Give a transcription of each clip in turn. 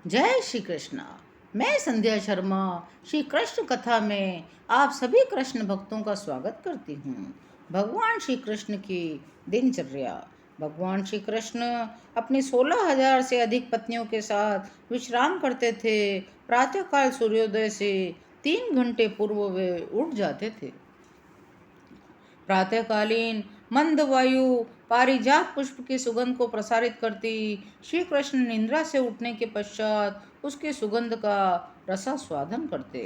जय श्री कृष्ण। मैं संध्या शर्मा श्री कृष्ण कथा में आप सभी कृष्ण भक्तों का स्वागत करती हूँ। भगवान श्री कृष्ण की दिनचर्या। भगवान श्री कृष्ण अपनी 16,000 से अधिक पत्नियों के साथ विश्राम करते थे। प्रातःकाल सूर्योदय से 3 घंटे पूर्व वे उठ जाते थे। प्रातःकालीन मंद वायु पारिजात पुष्प की सुगंध को प्रसारित करती। श्री कृष्ण निद्रा से उठने के पश्चात उसके सुगंध का रसास्वादन करते।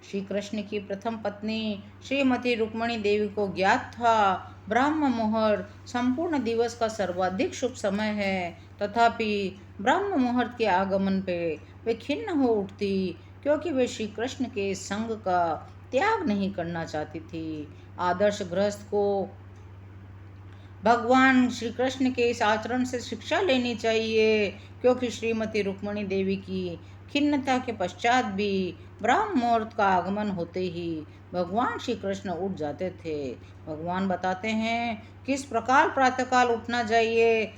श्री कृष्ण की प्रथम पत्नी श्रीमती रुक्मणी देवी को ज्ञात था ब्राह्म मुहूर्त संपूर्ण दिवस का सर्वाधिक शुभ समय है। तथापि ब्राह्म मुहूर्त के आगमन पे वे खिन्न हो उठती, क्योंकि वे श्री कृष्ण के संग का त्याग नहीं करना चाहती थी। आदर्श गृहस्थ को भगवान श्री कृष्ण के इस आचरण से शिक्षा लेनी चाहिए, क्योंकि श्रीमती रुक्मणी देवी की खिन्नता के पश्चात भी ब्रह्म मुहूर्त का आगमन होते ही भगवान श्री कृष्ण उठ जाते थे। भगवान बताते हैं किस प्रकार प्रातःकाल उठना चाहिए,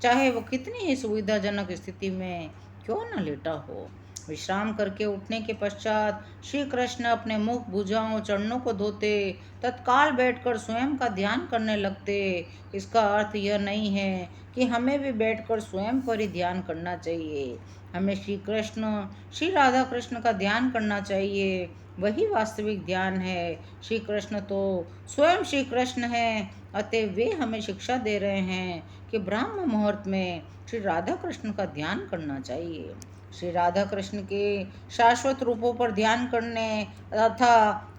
चाहे वो कितनी ही सुविधाजनक स्थिति में क्यों न लेटा हो। विश्राम करके उठने के पश्चात श्री कृष्ण अपने मुख, भुजाओं, चरणों को धोते, तत्काल बैठकर स्वयं का ध्यान करने लगते। इसका अर्थ यह नहीं है कि हमें भी बैठकर स्वयं पर ही ध्यान करना चाहिए। हमें श्री कृष्ण, श्री राधा कृष्ण का ध्यान करना चाहिए। वही वास्तविक ध्यान है। श्री कृष्ण तो स्वयं श्री कृष्ण हैं, अतः वे हमें शिक्षा दे रहे हैं कि ब्रह्म मुहूर्त में श्री राधा कृष्ण का ध्यान करना चाहिए। श्री राधा कृष्ण के शाश्वत रूपों पर ध्यान करने तथा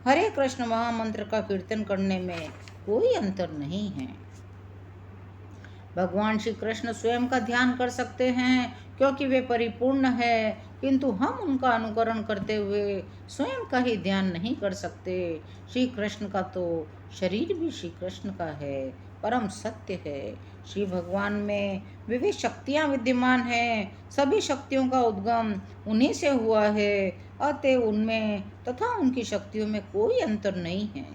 हरे कृष्ण महामंत्र का कीर्तन करने में कोई अंतर नहीं है। भगवान श्री कृष्ण स्वयं का ध्यान कर सकते हैं, क्योंकि वे परिपूर्ण है, किंतु हम उनका अनुकरण करते हुए स्वयं का ही ध्यान नहीं कर सकते। श्री कृष्ण का तो शरीर भी श्री कृष्ण का है, परम सत्य है। श्री भगवान में विविध शक्तियां विद्यमान हैं। सभी शक्तियों का उद्गम उन्हीं से हुआ है, अतः उनमें तथा उनकी शक्तियों में कोई अंतर नहीं है।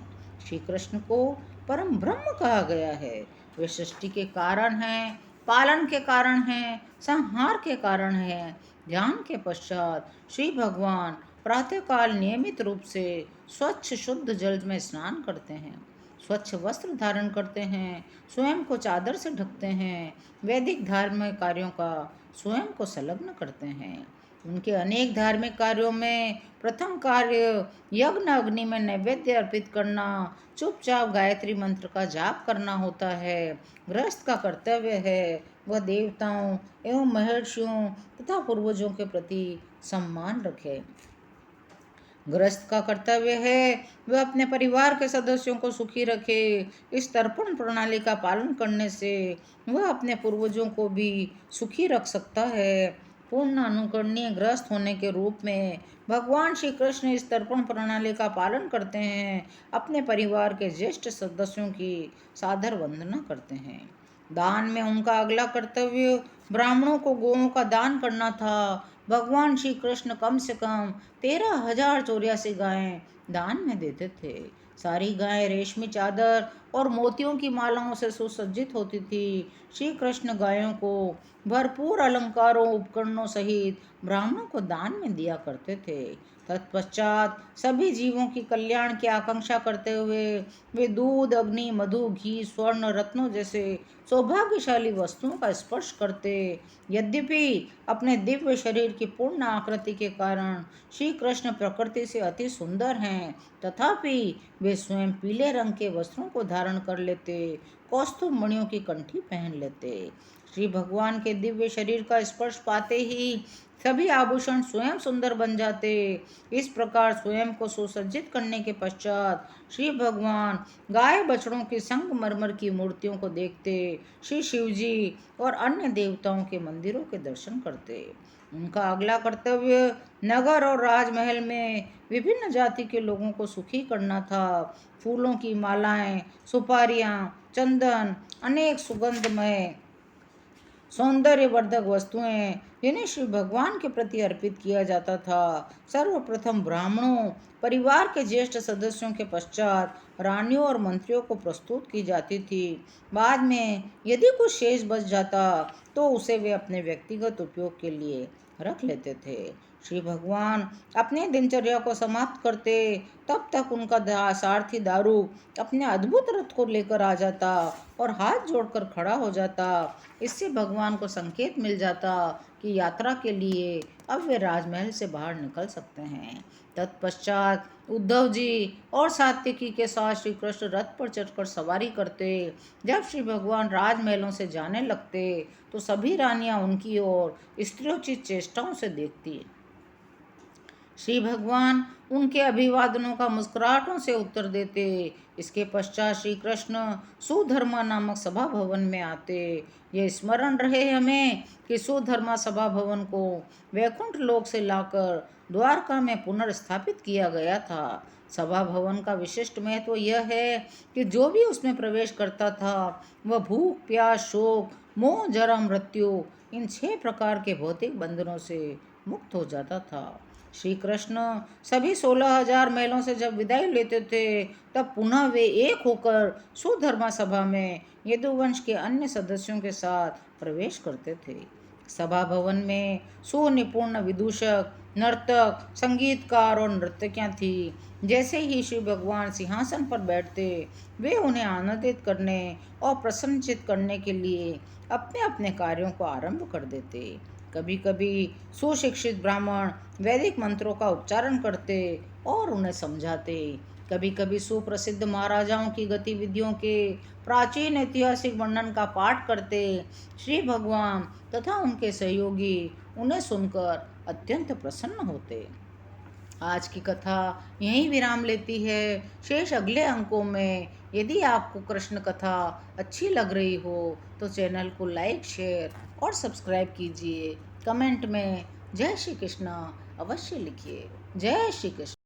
श्री कृष्ण को परम ब्रह्म कहा गया है। वे सृष्टि के कारण हैं, पालन के कारण हैं, संहार के कारण हैं। ध्यान के पश्चात श्री भगवान प्रातःकाल नियमित रूप से स्वच्छ शुद्ध जल में स्नान करते हैं, स्वच्छ वस्त्र धारण करते हैं, स्वयं को चादर से ढकते हैं, वैदिक धार्मिक कार्यों का स्वयं को संलग्न करते हैं। उनके अनेक धार्मिक कार्यों में प्रथम कार्य यज्ञ अग्नि में नैवेद्य अर्पित करना, चुपचाप गायत्री मंत्र का जाप करना होता है। गृहस्थ का कर्तव्य है वह देवताओं एवं महर्षियों तथा पूर्वजों के प्रति सम्मान रखे। गृहस्थ का कर्तव्य है वह अपने परिवार के सदस्यों को सुखी रखे। इस तर्पण प्रणाली का पालन करने से वह अपने पूर्वजों को भी सुखी रख सकता है। पूर्ण अनुकरणीय गृहस्थ होने के रूप में भगवान श्री कृष्ण इस तर्पण प्रणाली का पालन करते हैं, अपने परिवार के ज्येष्ठ सदस्यों की सादर वंदना करते हैं। दान में उनका अगला कर्तव्य ब्राह्मणों को गोओं का दान करना था। भगवान श्री कृष्ण कम से कम 13,084 गायें दान में देते थे। सारी गायें रेशमी चादर और मोतियों की मालाओं से सुसज्जित होती थी। श्री कृष्ण गायों को भरपूर अलंकारों, उपकरणों सहित ब्राह्मणों को दान में दिया करते थे। तत्पश्चात सभी जीवों की कल्याण की आकांक्षा करते हुए वे दूध, अग्नि, मधु, घी, स्वर्ण, रत्नों जैसे सौभाग्यशाली वस्तुओं का स्पर्श करते। यद्यपि अपने दिव्य शरीर की पूर्ण आकृति के कारण श्री कृष्ण प्रकृति से अति सुंदर हैं, तथापि वे स्वयं पीले रंग के वस्त्रों को धारण कर लेते, कौस्तुभ मणियों की कंठी पहन लेते। श्री भगवान के दिव्य शरीर का स्पर्श पाते ही सभी आभूषण स्वयं सुंदर बन जाते। इस प्रकार स्वयं को सुसज्जित करने के पश्चात श्री भगवान गाय बछड़ों की संगमरमर की मूर्तियों को देखते, श्री शिवजी और अन्य देवताओं के मंदिरों के दर्शन करते। उनका अगला कर्तव्य नगर और राजमहल में विभिन्न जाति के लोगों को सुखी करना था। फूलों की मालाएं, सुपारियां, चंदन, अनेक सुगंधमय सौंदर्यवर्धक वस्तुएं जिन्हें श्री भगवान के प्रति अर्पित किया जाता था, सर्वप्रथम ब्राह्मणों, परिवार के ज्येष्ठ सदस्यों के पश्चात रानियों और मंत्रियों को प्रस्तुत की जाती थी। बाद में यदि कुछ शेष बच जाता तो उसे वे अपने व्यक्तिगत उपयोग के लिए रख लेते थे। श्री भगवान अपने दिनचर्या को समाप्त करते, तब तक उनका सारथी दारू अपने अद्भुत रथ को लेकर आ जाता और हाथ जोड़कर खड़ा हो जाता। इससे भगवान को संकेत मिल जाता कि यात्रा के लिए अब वे राजमहल से बाहर निकल सकते हैं। तत्पश्चात उद्धव जी और सात्यकी के साथ श्री कृष्ण रथ पर चढ़कर सवारी करते। जब श्री भगवान राजमहलों से जाने लगते तो सभी रानियां उनकी ओर स्त्रियोचित चेष्टाओं से देखती। श्री भगवान उनके अभिवादनों का मुस्कुराहटों से उत्तर देते। इसके पश्चात श्री कृष्ण सुधर्मा नामक सभा भवन में आते। ये स्मरण रहे हमें कि सुधर्मा सभा भवन को वैकुंठ लोक से लाकर द्वारका में पुनर्स्थापित किया गया था। सभा भवन का विशिष्ट महत्व यह है कि जो भी उसमें प्रवेश करता था वह भूख, प्यास, शोक, मोह, जरा, मृत्यु इन 6 प्रकार के भौतिक बंधनों से मुक्त हो जाता था। श्री कृष्ण सभी 16,000 महलों से जब विदाई लेते थे तब पुनः वे एक होकर सुधर्मा सभा में यदुवंश के अन्य सदस्यों के साथ प्रवेश करते थे। सभा भवन में सुनिपुण विदूषक, नर्तक, संगीतकार और नर्तकियां थी। जैसे ही श्री भगवान सिंहासन पर बैठते वे उन्हें आनंदित करने और प्रसन्नचित करने के लिए अपने अपने कार्यों को आरंभ कर देते। कभी कभी सुशिक्षित ब्राह्मण वैदिक मंत्रों का उच्चारण करते और उन्हें समझाते। कभी कभी सुप्रसिद्ध महाराजाओं की गतिविधियों के प्राचीन ऐतिहासिक वर्णन का पाठ करते। श्री भगवान तथा उनके सहयोगी उन्हें सुनकर अत्यंत प्रसन्न होते। आज की कथा यहीं विराम लेती है। शेष अगले अंकों में। यदि आपको कृष्ण कथा अच्छी लग रही हो तो चैनल को लाइक, शेयर और सब्सक्राइब कीजिए। कमेंट में जय श्री कृष्ण अवश्य लिखिए। जय श्री कृष्ण।